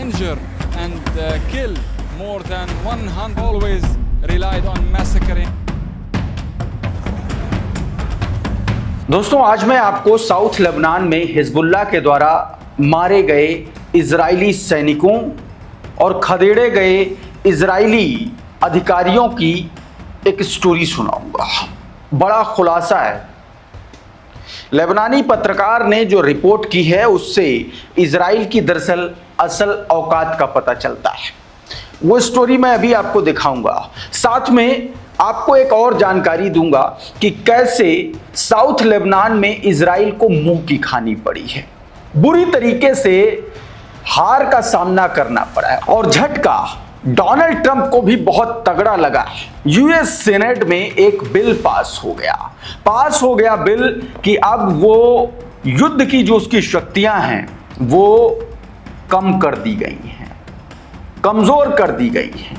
injure and kill more than 100, always relied on massacring. दोस्तों, आज मैं आपको साउथ लेबनान में हिजबुल्लाह के द्वारा मारे गए इजरायली सैनिकों और खदेड़े गए इजरायली अधिकारियों की एक स्टोरी सुनाऊंगा। बड़ा खुलासा है। लेबनानी पत्रकार ने जो रिपोर्ट की है उससे इजराइल की दरअसल असल औकात का पता चलता है। वो स्टोरी मैं अभी आपको दिखाऊंगा। साथ में आपको एक और जानकारी दूंगा कि कैसे साउथ लेबनान में इजराइल को मुंह की खानी पड़ी है, बुरी तरीके से हार का सामना करना पड़ा है और झटका डोनाल्ड ट्रंप को भी बहुत तगड़ा लगा है। यूएस सीनेट में एक बिल पास हो गया बिल कि अब वो युद्ध की जो उसकी शक्तियां हैं वो कम कर दी गई हैं, कमजोर कर दी गई हैं।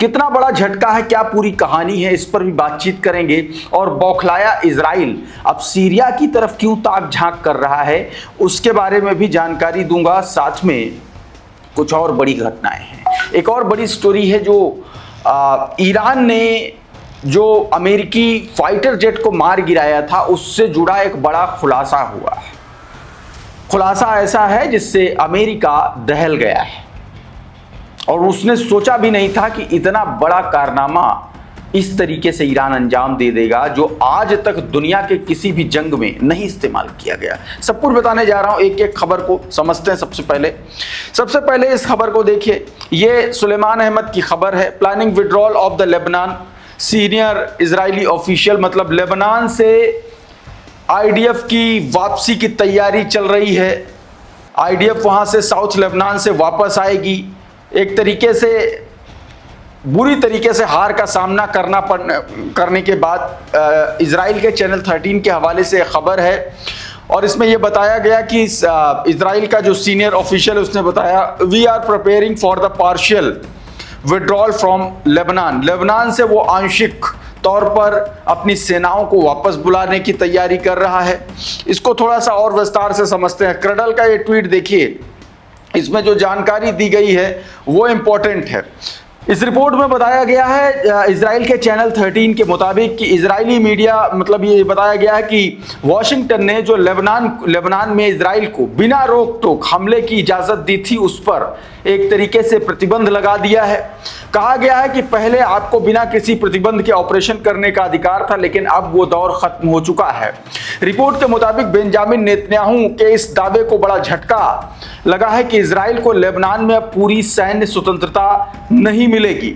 कितना बड़ा झटका है, क्या पूरी कहानी है, इस पर भी बातचीत करेंगे। और बौखलाया इजराइल अब सीरिया की तरफ क्यों ताक झांक कर रहा है उसके बारे में भी जानकारी दूंगा। साथ में कुछ और बड़ी घटनाएं हैं। एक और बड़ी स्टोरी है जो ईरान ने जो अमेरिकी फाइटर जेट को मार गिराया था उससे जुड़ा एक बड़ा खुलासा हुआ है। खुलासा ऐसा है जिससे अमेरिका दहल गया है और उसने सोचा भी नहीं था कि इतना बड़ा कारनामा इस तरीके से ईरान अंजाम दे देगा जो आज तक दुनिया के किसी भी जंग में नहीं इस्तेमाल किया गया। सब कुछ बताने जा रहा हूं, एक एक खबर को समझते हैं। सबसे पहले इस खबर को देखिए। ये सुलेमान अहमद की खबर है। Planning withdrawal of the Lebanon, senior Israeli official, मतलब लेबनान से आईडीएफ की वापसी की तैयारी चल रही है। आईडीएफ वहां से साउथ लेबनान से वापस आएगी। एक तरीके से बुरी तरीके से हार का सामना करने के बाद इजराइल के चैनल 13 के हवाले से खबर है और इसमें यह बताया गया कि इजराइल का जो सीनियर ऑफिशियल है उसने बताया, we are preparing for the partial withdrawal from Lebanon से वो आंशिक तौर पर अपनी सेनाओं को वापस बुलाने की तैयारी कर रहा है। इसको थोड़ा सा और विस्तार से समझते हैं। क्रडल का ये ट्वीट देखिए, इसमें जो जानकारी दी गई है वो इंपॉर्टेंट है। इस रिपोर्ट में बताया गया है इजराइल के चैनल 13 के मुताबिक कि इजरायली मीडिया, मतलब ये बताया गया है कि वॉशिंगटन ने जो लेबनान में इजराइल को बिना रोक टोक हमले की इजाजत दी थी उस पर एक तरीके से प्रतिबंध लगा दिया है। कहा गया है कि पहले आपको बिना किसी प्रतिबंध के ऑपरेशन करने का अधिकार था, लेकिन अब वो दौर खत्म हो चुका है। रिपोर्ट के मुताबिक बेंजामिन नेतन्याहू के इस दावे को बड़ा झटका लगा है कि इजराइल को लेबनान में पूरी सैन्य स्वतंत्रता नहीं मिलेगी।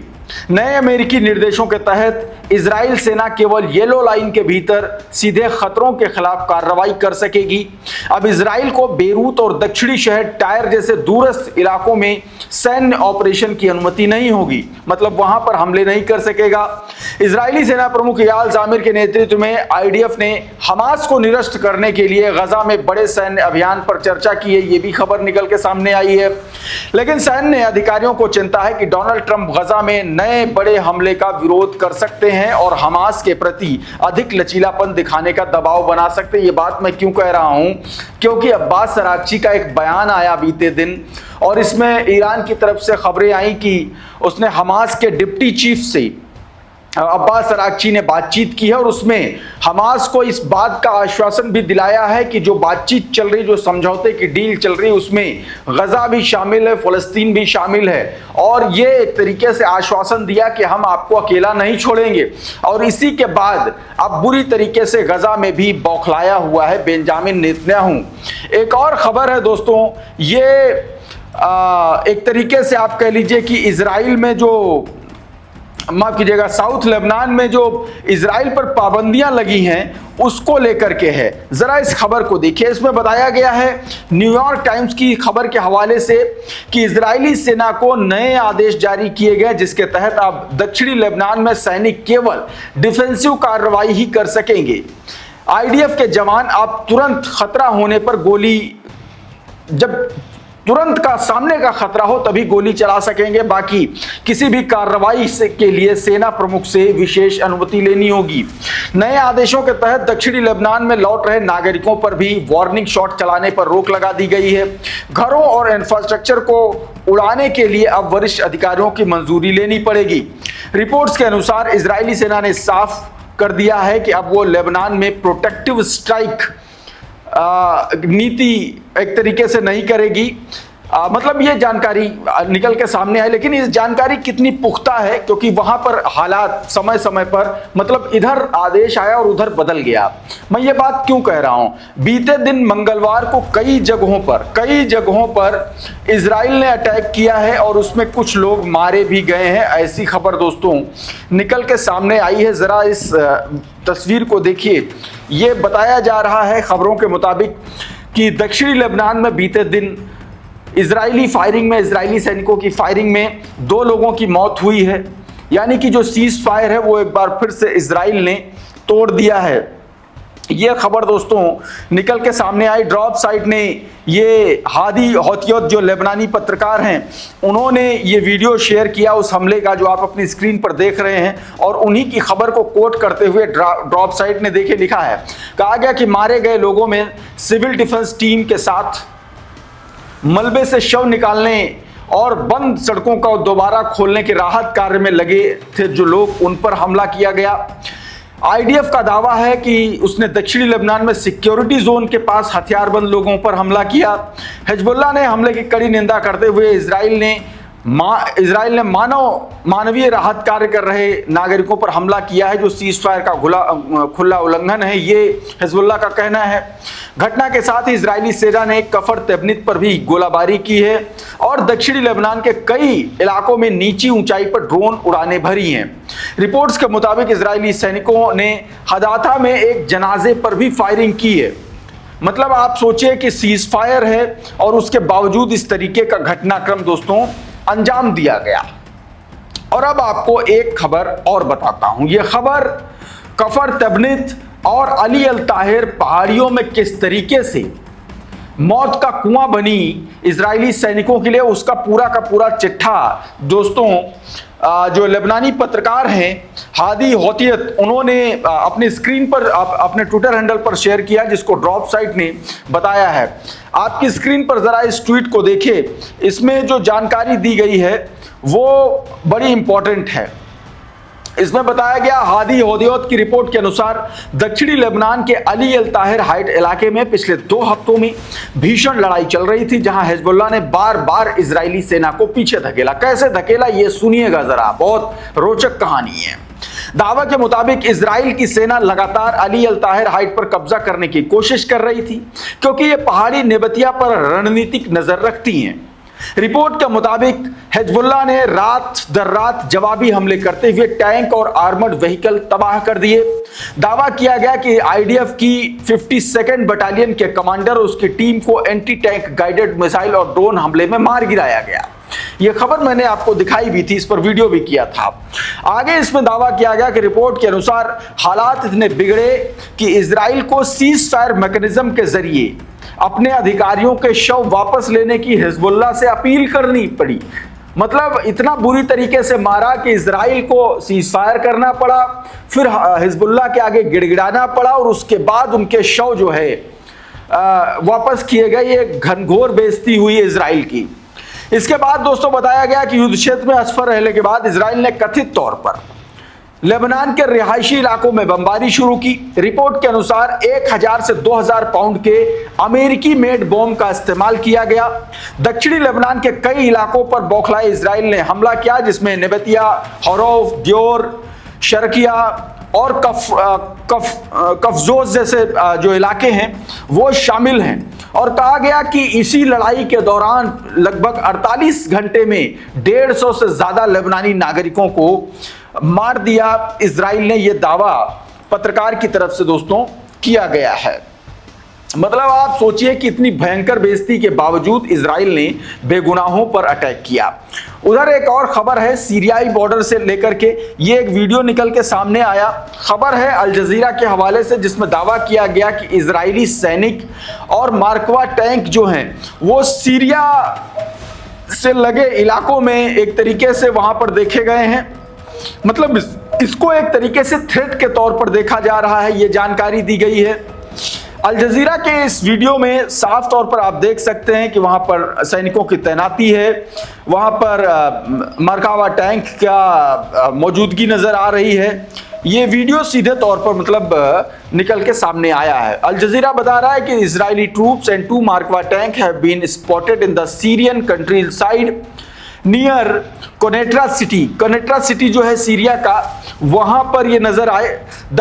नए अमेरिकी निर्देशों के तहत इजराइल सेना केवल येलो लाइन के भीतर सीधे खतरों के खिलाफ कार्रवाई कर सकेगी। अब इजराइल को बेरूत और दक्षिणी शहर टायर जैसे दूरस्थ इलाकों में सैन्य ऑपरेशन की अनुमति नहीं होगी, मतलब वहां पर हमले नहीं कर सकेगा। इजरायली सेना प्रमुख याल जामिर के नेतृत्व में आईडीएफ ने हमास को निरस्त करने के लिए गजा में बड़े सैन्य अभियान पर चर्चा की है। ये भी खबर निकल के सामने आई है। लेकिन सैन्य अधिकारियों को चिंता है कि डोनाल्ड ट्रंप गजा में नए बड़े हमले का विरोध कर सकते हैं और हमास के प्रति अधिक लचीलापन दिखाने का दबाव बना सकते हैं। ये बात मैं क्यों कह रहा हूं, क्योंकि अब्बास अरागची का एक बयान आया बीते दिन और इसमें ईरान की तरफ से खबरें आई कि उसने हमास के डिप्टी चीफ से अब्बास अरागची ने बातचीत की है और उसमें हमास को इस बात का आश्वासन भी दिलाया है कि जो बातचीत चल रही, जो समझौते की डील चल रही, उसमें गजा भी शामिल है, फ़लस्तीन भी शामिल है और ये एक तरीके से आश्वासन दिया कि हम आपको अकेला नहीं छोड़ेंगे। और इसी के बाद अब बुरी तरीके से गजा में भी बौखलाया हुआ है बेंजामिन नेतन्याहू। एक और खबर है दोस्तों, ये एक तरीके से आप कह लीजिए कि इजराइल में जो, माफ कीजिएगा, साउथ लेबनान में जो इजराइल पर पाबंदियां लगी हैं उसको लेकर के है। जरा इस खबर को देखिए। इसमें बताया गया है न्यूयॉर्क टाइम्स की खबर के हवाले से कि इजरायली सेना को नए आदेश जारी किए गए जिसके तहत अब दक्षिणी लेबनान में सैनिक केवल डिफेंसिव कार्रवाई ही कर सकेंगे। आईडीएफ के जवान अब तुरंत खतरा होने पर गोली, जब तुरंत का सामने का खतरा हो तभी गोली चला सकेंगे। बाकी किसी भी कार्रवाई के लिए सेना प्रमुख से विशेष अनुमति लेनी होगी। नए आदेशों के तहत दक्षिणी लेबनान में लौट रहे नागरिकों पर भी वार्निंग शॉट चलाने पर रोक लगा दी गई है। घरों और इंफ्रास्ट्रक्चर को उड़ाने के लिए अब वरिष्ठ अधिकारियों की मंजूरी लेनी पड़ेगी। रिपोर्ट्स के अनुसार इजरायली सेना ने साफ कर दिया है कि अब वो लेबनान में प्रोटेक्टिव स्ट्राइक नीति एक तरीके से नहीं करेगी। मतलब ये जानकारी निकल के सामने है, लेकिन इस जानकारी कितनी पुख्ता है क्योंकि वहां पर हालात समय समय पर मतलब इधर आदेश आया और उधर बदल गया। मैं ये बात क्यों कह रहा हूं, बीते दिन मंगलवार को कई जगहों पर इजराइल ने अटैक किया है और उसमें कुछ लोग मारे भी गए हैं। ऐसी खबर दोस्तों निकल के सामने आई है। जरा इस तस्वीर को देखिए। ये बताया जा रहा है खबरों के मुताबिक कि दक्षिणी लेबनान में बीते दिन इजरायली सैनिकों की फायरिंग में 2 लोगों की मौत हुई है। यानी कि जो सीज फायर है वो एक बार फिर से इजराइल ने तोड़ दिया है। यह खबर दोस्तों निकल के सामने आई। ड्रॉप साइट ने ये हादी होतियत जो लेबनानी पत्रकार हैं उन्होंने ये वीडियो शेयर किया उस हमले का जो आप अपनी स्क्रीन पर देख रहे हैं, और उन्हीं की खबर को कोट करते हुए ड्रॉप साइट ने देखिए लिखा है, कहा गया कि मारे गए लोगों में सिविल डिफेंस टीम के साथ मलबे से शव निकालने और बंद सड़कों का दोबारा खोलने के राहत कार्य में लगे थे जो लोग, उन पर हमला किया गया। आईडीएफ का दावा है कि उसने दक्षिणी लेबनान में सिक्योरिटी जोन के पास हथियारबंद लोगों पर हमला किया। हिजबुल्लाह ने हमले की कड़ी निंदा करते हुए इजराइल ने मानवीय राहत कार्य कर रहे नागरिकों पर हमला किया है जो सीज फायर का खुला उल्लंघन है, ये हिजबुल्लाह का कहना है। घटना के साथ ही इजरायली सेना ने कफर तेबनित पर भी गोलाबारी की है और दक्षिणी लेबनान के कई इलाकों में नीची ऊंचाई पर ड्रोन उड़ाने भरी हैं। रिपोर्ट्स के मुताबिक इजरायली सैनिकों ने हदाथा में एक जनाजे पर भी फायरिंग की है। मतलब आप सोचिए कि सीज फायर है और उसके बावजूद इस तरीके का घटनाक्रम दोस्तों अंजाम दिया गया। और अब आपको एक खबर और बताता हूं। यह खबर कफर तेबनित और अली अल ताहिर पहाड़ियों में किस तरीके से मौत का कुआं बनी इजरायली सैनिकों के लिए, उसका पूरा का पूरा चिट्ठा दोस्तों जो लेबनानी पत्रकार हैं हादी होतियत उन्होंने अपनी स्क्रीन पर अपने ट्विटर हैंडल पर शेयर किया, जिसको ड्रॉप साइट ने बताया है। आपकी स्क्रीन पर जरा इस ट्वीट को देखिए। इसमें जो जानकारी दी गई है वो बड़ी इंपॉर्टेंट है। इसमें बताया गया, हादी होतियत की रिपोर्ट के अनुसार दक्षिणी लेबनान के अली अल ताहिर हाइट इलाके में पिछले 2 हफ्तों में भीषण लड़ाई चल रही थी, जहां हिजबुल्लाह ने बार बार इजरायली सेना को पीछे धकेला। कैसे धकेला ये सुनिएगा जरा, बहुत रोचक कहानी है। दावा के मुताबिक इजराइल की सेना लगातार अली अल ताहिर हाइट पर कब्जा करने की कोशिश कर रही थी क्योंकि ये पहाड़ी नेबतिया पर रणनीतिक नजर रखती हैं। रिपोर्ट के मुताबिक हिजबुल्लाह ने रात दर रात जवाबी हमले करते हुए टैंक और आर्मर्ड व्हीकल तबाह कर दिए। दावा किया गया कि आईडीएफ की 52nd बटालियन के कमांडर और उसकी टीम को एंटी टैंक गाइडेड मिसाइल और ड्रोन हमले में मार गिराया गया। यह खबर मैंने आपको दिखाई भी थी, इस पर वीडियो भी किया था। आगे इसमें दावा किया गया कि रिपोर्ट के अनुसार हालात इतने बिगड़े कि इजराइल को सीज फायर मैकेनिज्म के जरिए अपने अधिकारियों के शव वापस लेने की हिजबुल्लाह से अपील करनी पड़ी। मतलब इतना बुरी तरीके से मारा कि इजराइल को सीज फायर करना पड़ा, फिर हिजबुल्लाह के आगे गिड़गिड़ाना पड़ा और उसके बाद उनके शव जो है वापस किए गए। ये घनघोर बेइज्जती हुई इजराइल की। इसके बाद दोस्तों बताया गया कि युद्ध क्षेत्र में असफल रहने के बाद इजराइल ने कथित तौर पर लेबनान के रिहायशी इलाकों में बमबारी शुरू की। रिपोर्ट के अनुसार 1000 से 2000 पाउंड के अमेरिकी मेड बॉम्ब का इस्तेमाल किया गया। दक्षिणी लेबनान के कई इलाकों पर बौखलाए इजराइल ने हमला किया, जिसमें नेबतिया, हरौफ, दियोर, शर्किया और कफजोज जैसे जो इलाके हैं वो शामिल हैं। और कहा गया कि इसी लड़ाई के दौरान लगभग 48 घंटे में 150 से ज्यादा लेबनानी नागरिकों को मार दिया। इजराइल ने यह दावा पत्रकार की तरफ से दोस्तों किया गया है। मतलब आप सोचिए कि इतनी भयंकर बेइज्जती के बावजूद इजराइल ने बेगुनाहों पर अटैक किया। उधर एक और खबर है सीरियाई बॉर्डर से लेकर के, ये एक वीडियो निकल के सामने आया। खबर है अल जजीरा के हवाले से, जिसमें दावा किया गया कि इजरायली सैनिक और मार्कवा टैंक जो हैं वो सीरिया से लगे इलाकों में एक तरीके से वहां पर देखे गए हैं। मतलब इसको एक तरीके से थ्रेट के तौर पर देखा जा रहा है, ये जानकारी दी गई है। अल जजीरा के इस वीडियो में साफ तौर पर आप देख सकते हैं कि वहां पर सैनिकों की तैनाती है, वहां पर मरकावा टैंक का मौजूदगी नजर आ रही है। ये वीडियो सीधे तौर पर मतलब निकल के सामने आया है। अल जजीरा बता रहा है कि Israeli troops and 2 Merkava tank have been spotted in the Syrian countryside near Quneitra city. Quneitra city जो है सीरिया का, वहां पर ये नजर आए। The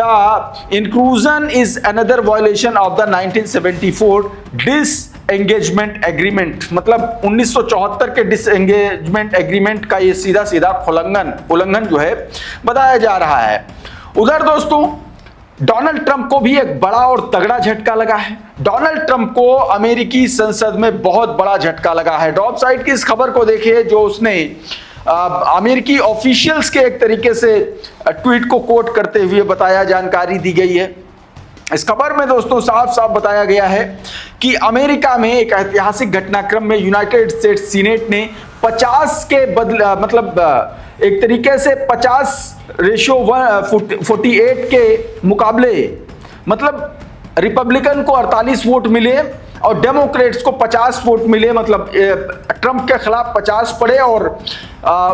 inclusion is another violation of the 1974 disengagement agreement. मतलब 1974 के डिसएंगेजमेंट एग्रीमेंट का ये सीधा सीधा उल्लंघन जो है बताया जा रहा है। उधर दोस्तों डोनाल्ड ट्रंप को भी एक बड़ा और तगड़ा झटका लगा है। डोनाल्ड ट्रंप को अमेरिकी संसद में बहुत बड़ा झटका लगा है। टॉप साइड की इस खबर को देखिए, जो उसने अमेरिकी ऑफिशियल्स के एक तरीके से ट्वीट को कोट करते हुए बताया, जानकारी दी गई है। इस खबर में दोस्तों साफ साफ बताया गया है कि अमेरिका में एक ऐतिहासिक घटनाक्रम में यूनाइटेड स्टेट्स सीनेट ने 50 के बदले मतलब एक तरीके से 50:48 के मुकाबले, मतलब रिपब्लिकन को 48 वोट मिले और डेमोक्रेट्स को 50 वोट मिले। मतलब ट्रंप के खिलाफ 50 पड़े और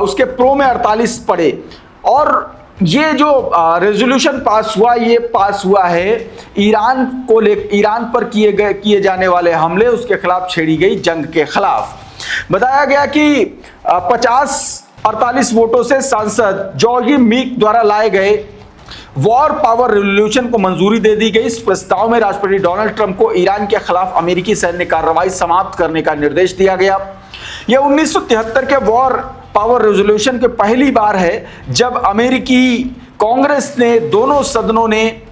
उसके प्रो में 48 पड़े। और ये जो रेजोल्यूशन पास हुआ, ये पास हुआ है ईरान पर किए जाने वाले हमले, उसके खिलाफ छेड़ी गई जंग के खिलाफ। बताया गया कि 50-48 वोटों से सांसद जॉर्जी मीक द्वारा लाए गए वॉर पावर रेजोल्यूशन को मंजूरी दे दी गई। इस प्रस्ताव में राष्ट्रपति डोनाल्ड ट्रंप को ईरान के खिलाफ अमेरिकी सैन्य कार्रवाई समाप्त करने का निर्देश दिया गया। यह 1973 के वॉर पावर रेजोल्यूशन के पहली बार है जब अमेरिकी कांग्रेस ने, दोनों सदनों ने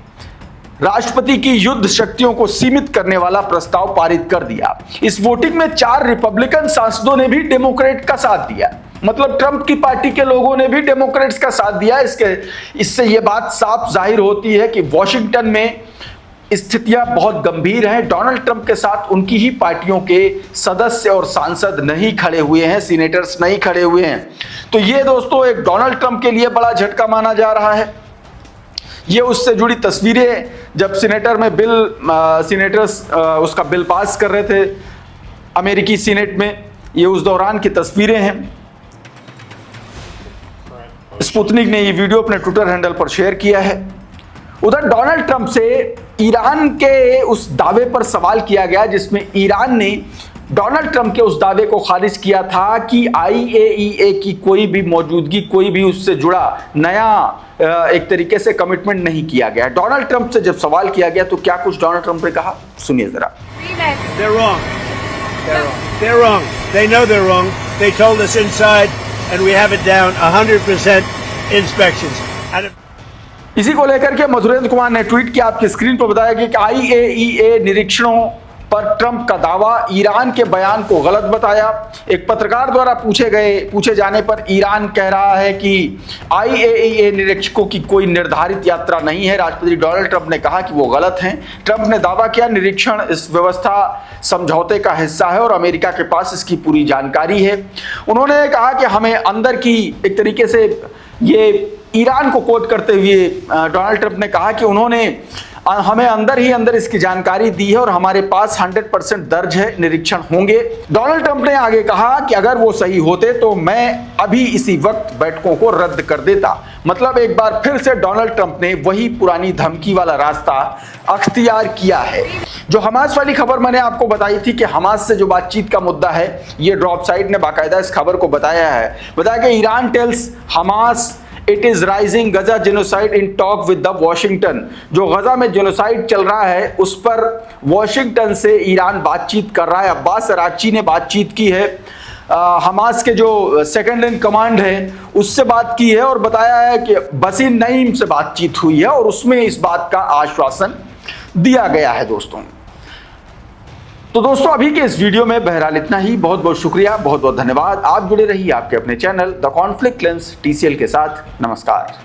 राष्ट्रपति की युद्ध शक्तियों को सीमित करने वाला प्रस्ताव पारित कर दिया। इस वोटिंग में 4 रिपब्लिकन सांसदों ने भी डेमोक्रेट का साथ दिया। मतलब ट्रंप की पार्टी के लोगों ने भी डेमोक्रेट्स का साथ दिया। इससे यह बात साफ जाहिर होती है कि वॉशिंगटन में स्थितियां बहुत गंभीर हैं। डोनाल्ड ट्रंप के साथ उनकी ही पार्टियों के सदस्य और सांसद नहीं खड़े हुए हैं, सीनेटर्स नहीं खड़े हुए हैं। तो ये दोस्तों एक डोनाल्ड ट्रंप के लिए बड़ा झटका माना जा रहा है। ये उससे जुड़ी तस्वीरें, जब सीनेटर्स उसका बिल पास कर रहे थे अमेरिकी सीनेट में, ये उस दौरान की तस्वीरें हैं। स्पुतनिक ने ये वीडियो अपने ट्विटर हैंडल पर शेयर किया है। उधर डोनाल्ड ट्रंप से ईरान के उस दावे पर सवाल किया गया जिसमें ईरान ने डोनाल्ड ट्रंप के उस दावे को खारिज किया था कि IAEA की कोई भी मौजूदगी, कोई भी उससे जुड़ा नया एक तरीके से कमिटमेंट नहीं किया गया। डोनाल्ड ट्रंप से जब सवाल किया गया तो क्या कुछ डोनाल्ड ट्रंप ने कहा, सुनिए जरा। They're wrong. They know they're wrong. They told us inside and we have it down 100% inspections. इसी को लेकर के मधुरेंद्र कुमार ने ट्वीट किया, आपकी स्क्रीन पर बताया कि IAEA निरीक्षणों पर ट्रंप का दावा, ईरान के बयान को गलत बताया। एक पत्रकार द्वारा पूछे जाने पर ईरान कह रहा है कि IAEA निरीक्षकों की कोई निर्धारित यात्रा नहीं है। राष्ट्रपति डोनाल्ड ट्रंप ने कहा कि वो गलत हैं। ट्रंप ने दावा किया निरीक्षण इस व्यवस्था समझौते का हिस्सा है और अमेरिका के पास इसकी पूरी जानकारी है। उन्होंने कहा कि हमें अंदर की एक तरीके से, ये ईरान को कोट करते हुए डोनाल्ड ट्रंप ने कहा कि उन्होंने हमें अंदर ही अंदर इसकी जानकारी दी है और हमारे पास 100% दर्ज है, निरीक्षण होंगे। डोनाल्ड ट्रंप ने आगे कहा कि अगर वो सही होते तो मैं अभी इसी वक्त बैठकों को रद्द कर देता। मतलब एक बार फिर से डोनाल्ड ट्रंप ने वही पुरानी धमकी वाला रास्ता अख्तियार किया है। जो हमास वाली खबर मैंने आपको बताई थी कि हमास से जो बातचीत का मुद्दा है, ये ड्रॉप साइट ने बाकायदा इस खबर को बताया कि Iran tells Hamas it is raising Gaza genocide in talk with the Washington. जो गजा में जेनोसाइड चल रहा है उस पर वॉशिंगटन से ईरान बातचीत कर रहा है। अब्बास अराक्ची ने बातचीत की है, हमास के जो सेकंड इन कमांड है उससे बात की है और बताया है कि बसीम नईम से बातचीत हुई है और उसमें इस बात का आश्वासन दिया गया है। दोस्तों तो दोस्तों अभी के इस वीडियो में बहरहाल इतना ही। बहुत बहुत शुक्रिया, बहुत बहुत धन्यवाद। आप जुड़े रहिए आपके अपने channel the conflict lens TCL के साथ। नमस्कार।